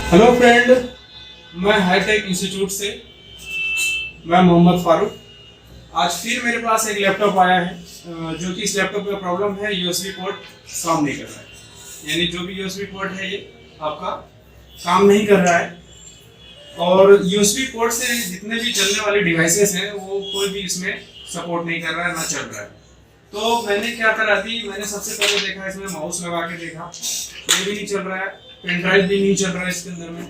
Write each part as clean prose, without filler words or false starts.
Hello friend, मैं hi tech institute से मैं मोहम्मद फारूक। आज फिर मेरे पास एक लैपटॉप आया है जो कि इस लैपटॉप का प्रॉब्लम है यूएसबी पोर्ट काम नहीं कर रहा है। यानी जो भी यूएसबी पोर्ट है ये आपका काम नहीं कर रहा है और यूएसबी पोर्ट से जितने भी चलने वाले डिवाइसेस हैं वो कोई भी इसमें सपोर्ट नहीं कर रहा है, ना चल रहा है। तो मैंने क्या करा थी, मैंने सबसे पहले देखा इसमें माउस लगा के देखा, ये भी नहीं चल रहा है, पेन ड्राइव भी नहीं चल रहा है इसके अंदर में,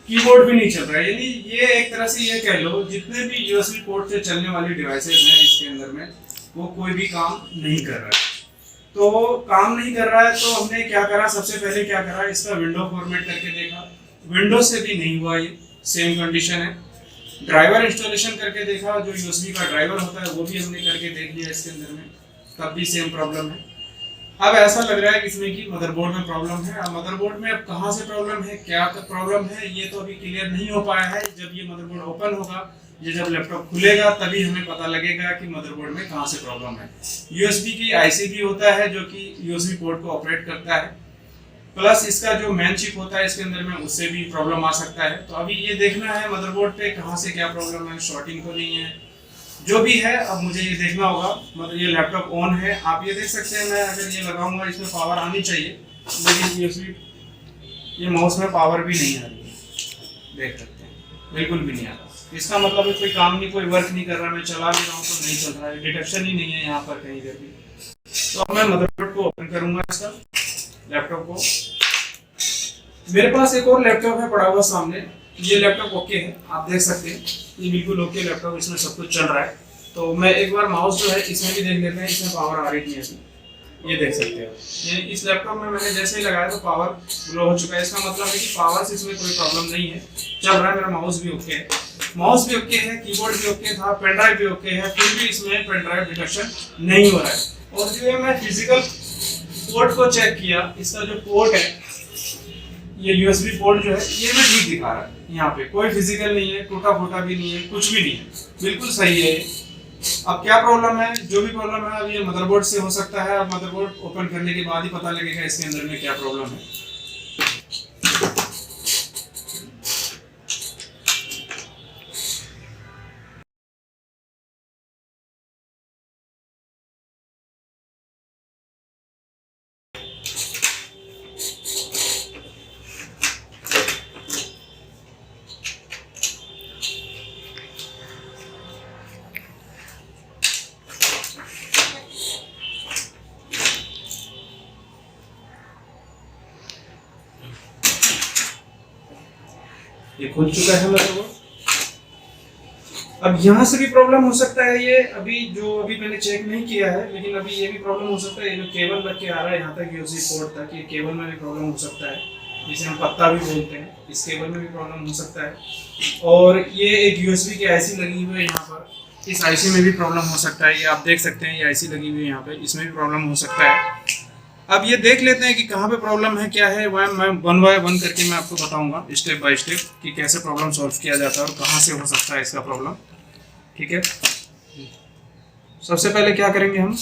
कीबोर्ड भी नहीं चल रहा है। यानी ये एक तरह से ये कह लो जितने भी यूएसबी पोर्ट से चलने वाली डिवाइसेस हैं इसके अंदर में वो कोई भी काम नहीं कर रहा है। तो काम नहीं कर रहा है तो हमने क्या करा, सबसे पहले क्या करा, इसका विंडो फॉर्मेट करके देखा, विंडो से भी नहीं हुआ, ये सेम कंडीशन है। ड्राइवर इंस्टॉलेशन करके देखा, जो यूएसबी का ड्राइवर होता है वो भी हमने करके देख लिया इसके अंदर में, तब भी सेम प्रॉब्लम है। अब ऐसा लग रहा है कि इसमें कि मदरबोर्ड में प्रॉब्लम है। अब मदरबोर्ड में अब कहाँ से प्रॉब्लम है, क्या प्रॉब्लम है, ये तो अभी क्लियर नहीं हो पाया है। जब ये मदरबोर्ड ओपन होगा, ये जब लैपटॉप खुलेगा तभी हमें पता लगेगा कि मदरबोर्ड में कहाँ से प्रॉब्लम है। यूएसबी की आईसी भी होता है जो कि यूएसबी पोर्ट को ऑपरेट करता है, प्लस इसका जो मेन चिप होता है इसके अंदर में उससे भी प्रॉब्लम आ सकता है। तो अभी ये देखना है मदरबोर्ड पे कहाँ से क्या प्रॉब्लम है, शॉर्टिंग तो नहीं है, जो भी है अब मुझे ये देखना होगा। मतलब ये लैपटॉप ऑन है, आप ये देख सकते हैं, मैं अगर ये लगाऊंगा इसमें पावर आनी चाहिए, लेकिन ये माउस में पावर भी नहीं आ रही है, देख सकते हैं बिल्कुल भी नहीं आ रहा। इसका मतलब है कोई काम नहीं, कोई वर्क नहीं कर रहा, मैं चला भी रहा हूँ तो नहीं चल रहा है, डिटेक्शन ही नहीं है यहाँ पर कहीं पर भी। तो अब मैं मदरबोर्ड को ओपन करूंगा इसका, लैपटॉप को। मेरे पास एक और लैपटॉप है पड़ा हुआ सामने, ये लैपटॉप ओके है, आप देख सकते हैं ये बिल्कुल ओके लैपटॉप, इसमें सब कुछ चल रहा है। तो मैं एक बार माउस जो है इसमें भी देख लेते हैं, इसमें पावर आ रही है अभी, ये देख सकते हैं। ये इस लैपटॉप में मैंने जैसे ही लगाया तो पावर ग्लो हो चुका है, इसका मतलब है कि पावर से इसमें कोई प्रॉब्लम नहीं है, चल रहा है। मेरा माउस भी ओके है, माउस भी ओके है, कीबोर्ड भी ओके था, पेन ड्राइव भी ओके है, फिर भी इसमें पेन ड्राइव डिटेक्शन नहीं हो रहा है। और जो है मैं फिजिकल पोर्ट को चेक किया, इसका जो पोर्ट है ये यूएसबी पोर्ट जो है ये मैं ठीक दिखा रहा है, यहाँ पे कोई फिजिकल नहीं है, टूटा फूटा भी नहीं है, कुछ भी नहीं है, बिल्कुल सही है। अब क्या प्रॉब्लम है, जो भी प्रॉब्लम है अब ये मदरबोर्ड से हो सकता है। अब मदरबोर्ड ओपन करने के बाद ही पता लगेगा इसके अंदर में क्या प्रॉब्लम है। ये खुल चुका है मदरबोर्ड। अब यहाँ से भी प्रॉब्लम हो सकता है, ये अभी मैंने चेक नहीं किया है, लेकिन अभी ये भी प्रॉब्लम हो सकता है, ये जो केबल लग के आ रहा है यहाँ तक यूएसबी पोर्ट तक, ये केबल में भी प्रॉब्लम हो सकता है, जिसे हम पत्ता भी बोलते हैं, इस केबल में भी प्रॉब्लम हो सकता है। और ये एक यूएसबी की आईसी लगी हुई है यहाँ पर, इस आईसी में भी प्रॉब्लम हो सकता है। ये आप देख सकते हैं, ये आईसी लगी हुई है यहाँ पे, इसमें भी प्रॉब्लम हो सकता है। अब ये देख लेते हैं कि कहाँ पे प्रॉब्लम है, क्या है, वह मैं वन बाय वन करके मैं आपको बताऊंगा स्टेप बाय स्टेप कि कैसे प्रॉब्लम सॉल्व किया जाता है और कहाँ से हो सकता है इसका प्रॉब्लम। ठीक है, सबसे पहले क्या करेंगे, हम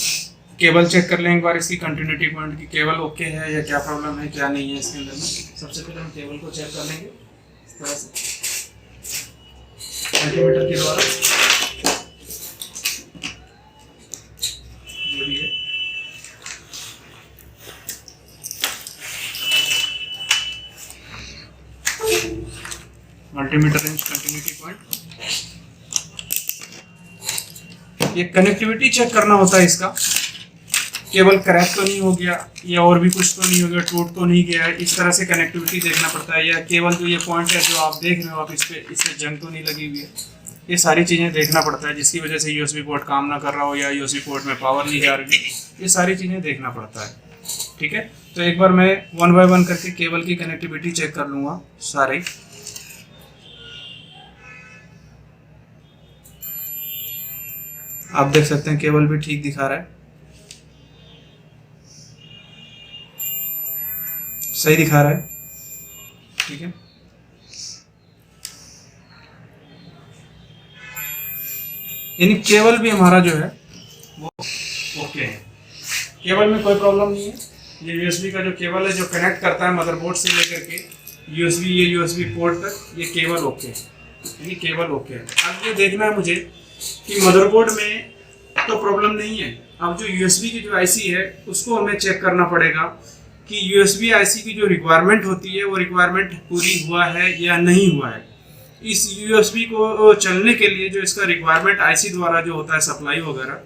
केबल चेक कर लेंगे एक बार, इसकी कंटिन्यूटी पॉइंट की केबल ओके है या क्या प्रॉब्लम है, क्या नहीं है इसके अंदर में। सबसे पहले हम केबल को चेक कर लेंगे इस तरह से मल्टीमीटर के द्वारा, जो भी है। मल्टीमीटर रेंज कंटिन्यूटी पॉइंट, ये कनेक्टिविटी चेक करना होता है इसका, केबल क्रैक तो नहीं हो गया या और भी कुछ तो नहीं हो गया, टूट तो नहीं गया है, इस तरह से कनेक्टिविटी देखना पड़ता है। या केबल जो ये पॉइंट है जो आप देख रहे हो, आप इससे जंग तो नहीं लगी हुई है, ये सारी चीज़ें देखना पड़ता है, जिसकी वजह से यूएसबी पोर्ट काम ना कर रहा हो या यूएसबी पोर्ट में पावर नहीं जा रही, ये सारी चीज़ें देखना पड़ता है। ठीक है, तो एक बार मैं वन बाय वन करके केबल की कनेक्टिविटी चेक कर लूँगा सारे। आप देख सकते हैं केबल भी ठीक दिखा रहा है, सही दिखा रहा है। ठीक है, यानी केबल भी हमारा जो है वो ओके है, केबल में कोई प्रॉब्लम नहीं है। ये यूएसबी का जो केबल है जो कनेक्ट करता है मदरबोर्ड से लेकर के यूएसबी, ये यूएसबी पोर्ट तक ये केबल ओके है, ये केबल ओके है। अब ये देखना है मुझे कि मदरबोर्ड में तो प्रॉब्लम नहीं है। अब जो यूएसबी की जो आईसी है उसको हमें चेक करना पड़ेगा कि यूएसबी आईसी की जो रिक्वायरमेंट होती है वो रिक्वायरमेंट पूरी हुआ है या नहीं हुआ है। इस यूएसबी को चलने के लिए जो इसका रिक्वायरमेंट आईसी द्वारा जो होता है सप्लाई वगैरह,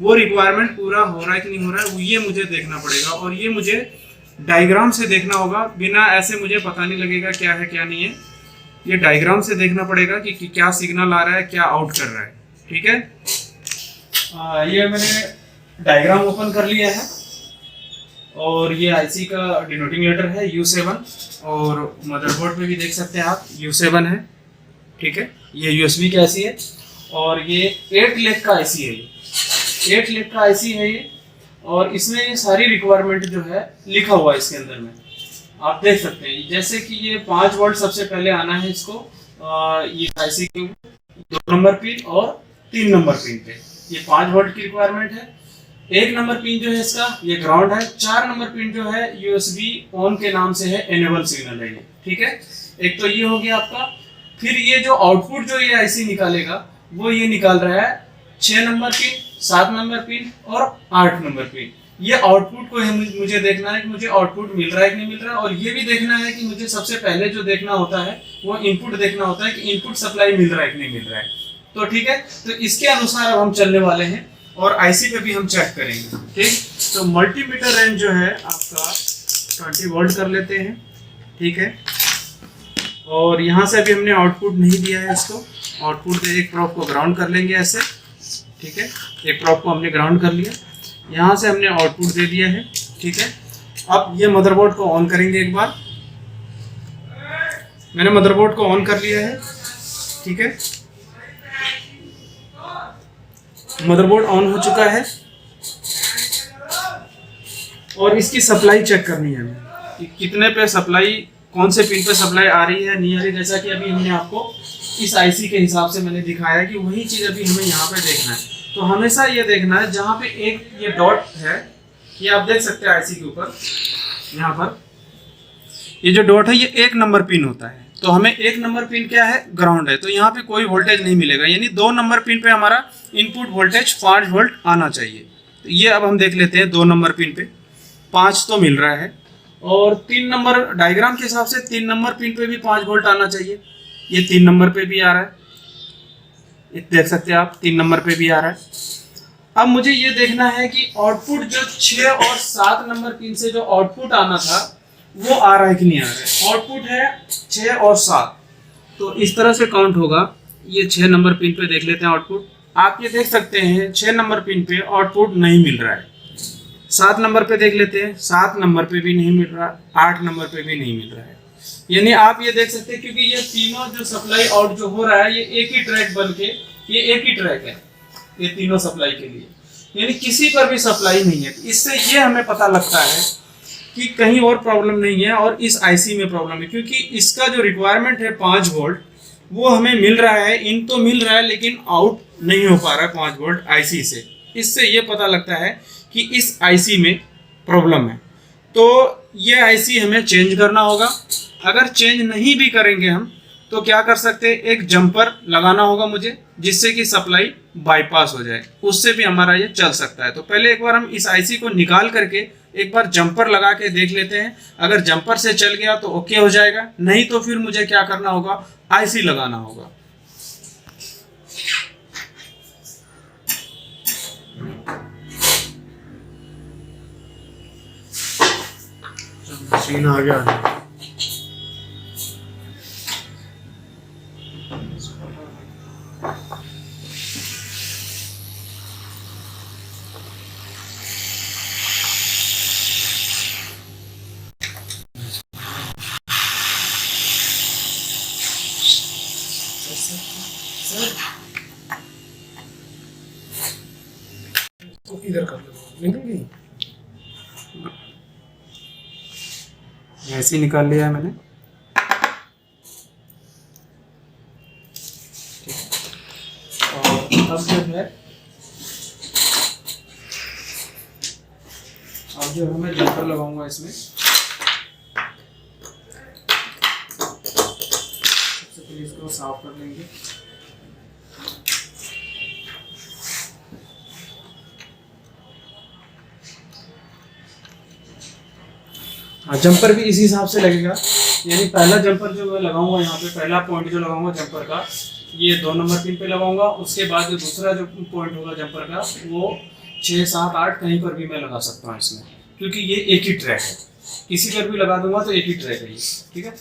वो रिक्वायरमेंट पूरा हो रहा है कि नहीं हो रहा है, ये मुझे देखना पड़ेगा। और ये मुझे डायग्राम से देखना होगा, बिना ऐसे मुझे पता नहीं लगेगा क्या है क्या नहीं है। ये डायग्राम से देखना पड़ेगा कि क्या सिग्नल आ रहा है, क्या आउट कर रहा है। ठीक है, ये मैंने डायग्राम ओपन कर लिया है और ये आईसी का डिनोटिंग लेटर है U7 और मदरबोर्ड पे भी देख सकते हैं आप U7 है। ठीक है, ये यूएसबी का आईसी है और ये 8 लेग का आईसी है। ये 8 लेग का आईसी है ये, और इसमें ये सारी रिक्वायरमेंट जो है लिखा हुआ है इसके अंदर में, आप देख सकते हैं। जैसे कि ये 5 वोल्ट सबसे पहले आना है इसको, ये आईसी के 2 नंबर पिन और 3 नंबर पिन पे ये 5 वोल्ट की रिक्वायरमेंट है। 1 नंबर पिन जो है इसका ये ग्राउंड है। 4 नंबर पिन जो है यूएसबी ऑन के नाम से है, एनेबल सिग्नल है ये। ठीक है, एक तो ये हो गया आपका। फिर ये जो आउटपुट जो ये आईसी निकालेगा वो ये निकाल रहा है 6 नंबर पिन, 7 नंबर पिन और 8 नंबर पिन। ये आउटपुट को मुझे देखना है कि मुझे आउटपुट मिल रहा है कि नहीं मिल रहा है। और ये भी देखना है कि मुझे सबसे पहले जो देखना होता है वो इनपुट देखना होता है कि इनपुट सप्लाई मिल रहा है कि नहीं मिल रहा है। तो ठीक है, तो इसके अनुसार अब हम चलने वाले हैं और आईसी पे भी हम चेक करेंगे। ठीक, तो मल्टीमीटर रेंज जो है आपका 20 वोल्ट कर लेते हैं। ठीक है, और यहाँ से अभी हमने आउटपुट नहीं दिया है इसको। आउटपुट दे, एक प्रोब को ग्राउंड कर लेंगे ऐसे। ठीक है, एक प्रोब को हमने ग्राउंड कर लिया, यहाँ से हमने आउटपुट दे दिया है। ठीक है, अब ये मदरबोर्ड को ऑन करेंगे एक बार। मैंने मदरबोर्ड को ऑन कर लिया है। ठीक है, मदरबोर्ड ऑन हो चुका है और इसकी सप्लाई चेक करनी है हमें कि कितने पे सप्लाई, कौन से पिन पे सप्लाई आ रही है नहीं आ रही। जैसा कि अभी हमने आपको इस आईसी के हिसाब से मैंने दिखाया कि वही चीज़ अभी हमें यहाँ पे देखना है। तो हमेशा ये देखना है जहाँ पे एक ये डॉट है, ये आप देख सकते हैं आईसी के ऊपर, यहाँ पर ये जो डॉट है ये 1 नंबर पिन होता है। तो हमें 1 नंबर पिन क्या है, ग्राउंड है। तो यहाँ पे कोई वोल्टेज नहीं मिलेगा, यानी 2 नंबर पिन पे हमारा इनपुट वोल्टेज 5 वोल्ट आना चाहिए। तो ये अब हम देख लेते हैं 2 नंबर पिन पे 5 तो मिल रहा है, और 3 नंबर डायग्राम के हिसाब से 3 नंबर पिन पे भी 5 वोल्ट आना चाहिए। ये 3 नंबर पे भी आ रहा है, ये देख सकते हैं आप, 3 नंबर पे भी आ रहा है। अब मुझे ये देखना है कि आउटपुट जो 6 और 7 नंबर पिन से जो आउटपुट आना था वो आ रहा है कि नहीं आ रहा है। आउटपुट है 6 और 7, तो इस तरह से काउंट होगा। ये 6 नंबर पिन पे देख लेते हैं आउटपुट। आप ये देख सकते हैं 6 नंबर पिन पे आउटपुट नहीं मिल रहा है। 7 नंबर पे देख लेते हैं, 7 नंबर पे भी नहीं मिल रहा, 8 नंबर पे भी नहीं मिल रहा है। यानी आप ये देख सकते हैं, क्योंकि ये तीनों जो सप्लाई आउट जो हो रहा है ये एक ही ट्रैक बन के, ये एक ही ट्रैक है ये तीनों सप्लाई के लिए, यानी किसी पर भी सप्लाई नहीं है। इससे ये हमें पता लगता है कि कहीं और प्रॉब्लम नहीं है और इस आईसी में प्रॉब्लम है, क्योंकि इसका जो रिक्वायरमेंट है 5 वोल्ट वो हमें मिल रहा है, इन तो मिल रहा है लेकिन आउट नहीं हो पा रहा है 5 वोल्ट आईसी से। इससे ये पता लगता है कि इस आईसी में प्रॉब्लम है। तो ये आईसी हमें चेंज करना होगा। अगर चेंज नहीं भी करेंगे हम तो क्या कर सकते हैं, एक जंपर लगाना होगा मुझे, जिससे कि सप्लाई बाईपास हो जाए, उससे भी हमारा ये चल सकता है। तो पहले एक बार हम इस आईसी को निकाल करके एक बार जंपर लगा के देख लेते हैं। अगर जंपर से चल गया तो ओके हो जाएगा, नहीं तो फिर मुझे क्या करना होगा, आईसी लगाना होगा। मशीन आ गया। इधर कर लो, ऐसे ही निकाल लिया है मैंने। और अब जो है, अब जो है मैं जंपर लगाऊंगा इसमें। से इसको साफ कर लेंगे। हाँ, जंपर भी इसी हिसाब से लगेगा, यानी पहला जंपर जो मैं लगाऊंगा यहाँ पे, पहला पॉइंट जो लगाऊंगा जंपर का, ये 2 नंबर पिन पे लगाऊंगा। उसके बाद जो दूसरा जो पॉइंट होगा जंपर का, वो 6, 7, 8 कहीं पर भी मैं लगा सकता हूँ इसमें, क्योंकि ये एक ही ट्रैक है। किसी पर भी लगा दूंगा तो एक ही ट्रैक है ये, ठीक है।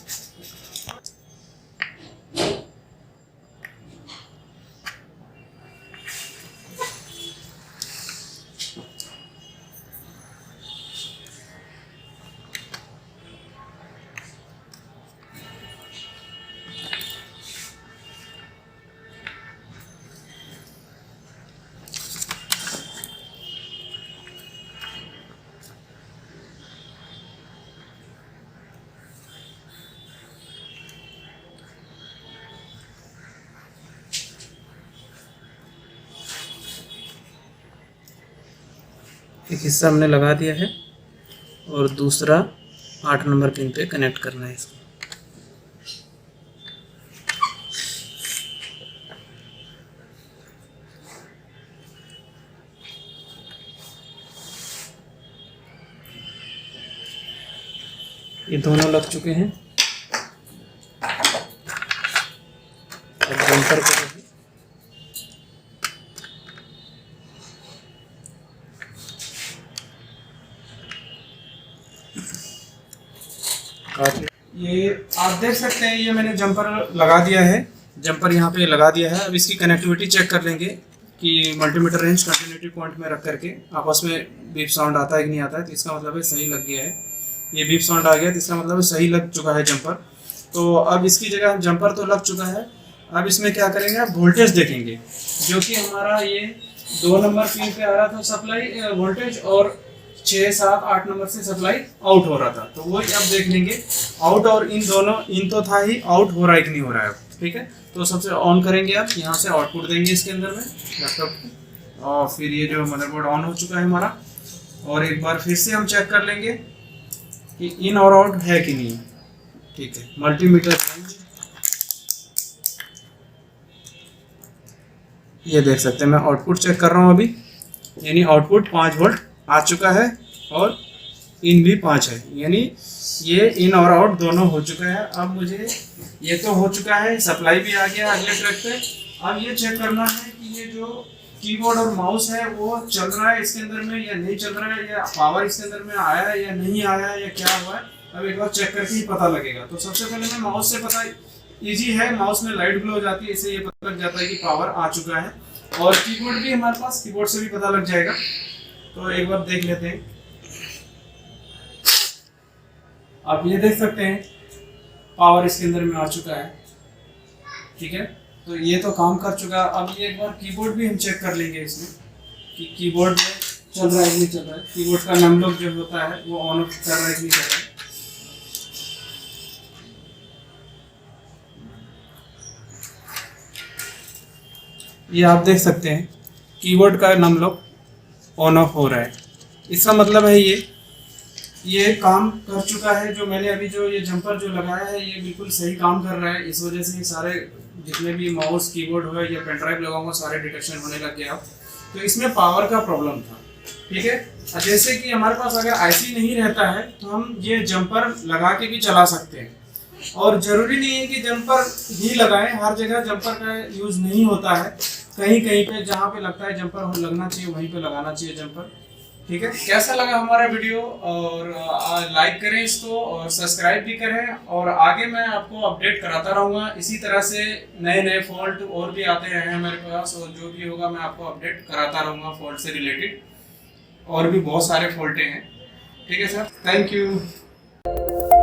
एक हिस्सा हमने लगा दिया है और दूसरा 8 नंबर पिन पे कनेक्ट करना है इसको। ये दोनों लग चुके हैं। अब जंपर को ये आप देख सकते हैं, ये मैंने जंपर लगा दिया है, जंपर यहाँ पे लगा दिया है। अब इसकी कनेक्टिविटी चेक कर लेंगे कि मल्टीमीटर रेंज कंटिन्यूटी पॉइंट में रख करके आपस में बीप साउंड आता है कि नहीं आता है। तो इसका मतलब है सही लग गया है, ये बीप साउंड आ गया, तो इसका मतलब है सही लग चुका है जंपर। तो अब इसकी जगह जंपर तो लग चुका है, अब इसमें क्या करेंगे, आप वोल्टेज देखेंगे, जो कि हमारा ये 2 नंबर पिन पे आ रहा था सप्लाई वोल्टेज, और 6, 7, 8 नंबर से सप्लाई आउट हो रहा था। तो वो अब देख लेंगे आउट, और इन दोनों, इन तो था ही, आउट हो रहा है कि नहीं हो रहा है, ठीक है। तो सबसे ऑन करेंगे, आप यहाँ से आउटपुट देंगे इसके अंदर में लैपटॉप, और फिर ये जो मदरबोर्ड ऑन हो चुका है हमारा। और एक बार फिर से हम चेक कर लेंगे कि इन और आउट है कि नहीं, ठीक है। मल्टीमीटर रेंज ये देख सकते हैं, मैं आउटपुट चेक कर रहा हूँ अभी, यानी आउटपुट 5 वोल्ट आ चुका है और इन भी 5 है, यानी ये इन और आउट दोनों हो चुका है। अब मुझे ये तो हो चुका है, सप्लाई भी आ गया अगले ट्रैक पे। अब ये चेक करना है कि ये जो कीबोर्ड और माउस है वो चल रहा है इसके अंदर में या नहीं चल रहा है, या पावर इसके अंदर में आया है या नहीं आया है, या क्या हुआ है। अब एक बार चेक करके ही पता लगेगा। तो सबसे पहले मैं माउस से पता ईजी है, माउस में लाइट ग्लो हो जाती है, इससे ये पता लग जाता है कि पावर आ चुका है। और कीबोर्ड भी हमारे पास, कीबोर्ड से भी पता लग जाएगा। तो एक बार देख लेते हैं, आप ये देख सकते हैं पावर इसके अंदर में आ चुका है, ठीक है। तो ये तो काम कर चुका है। अब ये एक बार कीबोर्ड भी हम चेक कर लेंगे इसमें कि कीबोर्ड में चल रहा है कि नहीं चल रहा है, कीबोर्ड का नम लॉक जो होता है वो ऑन ऑफ कर रहा है कि नहीं कर रहा है। ये आप देख सकते हैं कीबोर्ड का नम लॉक ऑन ऑफ हो रहा है, इसका मतलब है ये काम कर चुका है। जो मैंने अभी जो ये जंपर जो लगाया है ये बिल्कुल सही काम कर रहा है। इस वजह से सारे जितने भी माउस, कीबोर्ड हुआ या पेन ड्राइव लगाऊंगा सारे डिटेक्शन होने लग गया। तो इसमें पावर का प्रॉब्लम था, ठीक है। जैसे कि हमारे पास अगर आईसी नहीं रहता है तो हम ये जंपर लगा के भी चला सकते हैं, और ज़रूरी नहीं है कि जंपर ही लगाएं, हर जगह जंपर का यूज़ नहीं होता है। कहीं कहीं पे जहाँ पे लगता है जंपर लगना चाहिए वहीं पे लगाना चाहिए जंपर, ठीक है। कैसा लगा हमारा वीडियो, और लाइक करें इसको और सब्सक्राइब भी करें, और आगे मैं आपको अपडेट कराता रहूँगा। इसी तरह से नए नए फॉल्ट और भी आते रहे हैं मेरे पास, और जो भी होगा मैं आपको अपडेट कराता रहूँगा फॉल्ट से रिलेटेड। और भी बहुत सारे फॉल्टें हैं, ठीक है सर। Thank you.